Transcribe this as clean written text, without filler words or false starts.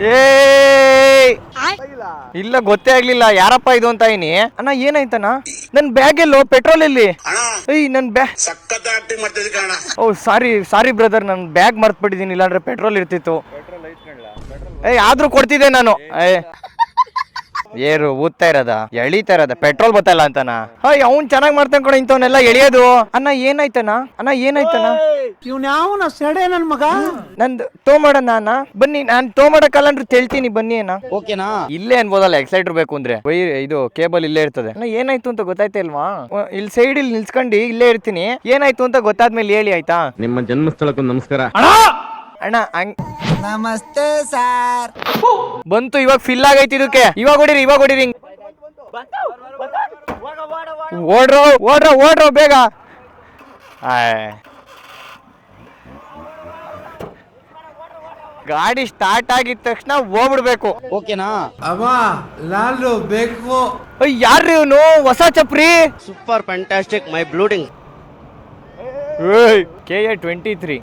ಏ ಇಲ್ಲ ಗೊತ್ತೇ ಆಗ್ಲಿಲ್ಲ ಯಾರಪ್ಪ ಇದು ಅಂತ ಇದೀನಿ. ಅಣ್ಣ ಏನಾಯ್ತಣ್ಣ? ನನ್ ಬ್ಯಾಗ್ ಎಲ್ಲೋ? ಪೆಟ್ರೋಲ್ ಎಲ್ಲಿ? ಏಯ್ ನನ್ ಬ್ಯಾಗ್. ಓ ಸಾರಿ ಬ್ರದರ್, ನನ್ ಬ್ಯಾಗ್ ಮರ್ತ್ ಬಿಟ್ಟಿದ್ದೀನಿ, ಇಲ್ಲಾಂದ್ರೆ ಪೆಟ್ರೋಲ್ ಇರ್ತಿತ್ತು. ಏಯ್ ಆದ್ರೂ ಕೊಡ್ತಿದ್ದೆ ನಾನು. ಏರು ಊದ್ತಾ ಇರೋದ, ಎಳಿತಾ ಇರೋದ, ಪೆಟ್ರೋಲ್ ಬತ್ತಲ್ಲ ಅಂತನ. ಅವ್ನ್ ಚೆನ್ನಾಗ್ ಮಾಡ್ತಾನ್ ಕಣ ಇಂಥವನ್ನೆಲ್ಲ ಎಳಿಯೋದು. ಅಣ್ಣ ಏನಾಯ್ತಣ್ಣ? ಇವ್ನ ಯಾವನ ಸೆಡೆ ನನ್ ಮಗ. ನಂದು ತೋಮಾಡಣ್ಣ ಅಣ್ಣ, ಬನ್ನಿ ನಾನ್ ತೋಮಾಡಕ್ಕಲ್ಲಂದ್ರೆ ಹೇಳ್ತೀನಿ ಬನ್ನಿ ಅಣ್ಣ. ಓಕೆನಾ? ಇಲ್ಲೇ ಅನ್ಬೋದಲ್ಲ ಎಕ್ಸೈಟರ್ ಬೇಕು ಅಂದ್ರೆ, ಇದು ಕೇಬಲ್ ಇಲ್ಲೇ ಇರ್ತದೆ. ಅಣ್ಣ ಏನಾಯ್ತು ಅಂತ ಗೊತ್ತಾಯ್ತಾ ಇಲ್ವಾ? ಇಲ್ಲಿ ಸೈಡ್ ಇಲ್ಲಿ ನಿಲ್ಸ್ಕೊಂಡು ಇಲ್ಲೇ ಇರ್ತೀನಿ, ಏನಾಯ್ತು ಅಂತ ಗೊತ್ತಾದ್ಮೇಲೆ ಹೇಳಿ ಆಯ್ತಾ? ನಿಮ್ಮ ಜನ್ಮಸ್ಥಳಕ್ಕೂ ನಮಸ್ಕಾರ ಅಣ್ಣ. ನಮಸ್ತೆ ಸರ್. ಬಂತು, ಇವಾಗ ಫಿಲ್ ಆಗೈತಿ ಇದಕ್ಕೆ. ಇವಾಗ ಹೊಡಿರಿ ಓಡ್ರೋ ಬೇಗ. ಗಾಡಿ ಸ್ಟಾರ್ಟ್ ಆಗಿದ ತಕ್ಷಣ ಹೋಗ್ಬಿಡ್ಬೇಕು. ಓಕೆನಾ? ಅಮ್ಮ ನಾನು ಬೇಕು. ಯಾರ್ರಿ ಇವನು? ಹೊಸ ಚಪ್ರಿ. ಸೂಪರ್ ಫ್ಯಾಂಟಾಸ್ಟಿಕ್ ಮೈ ಬ್ಲೂಡಿಂಗ್. KA 23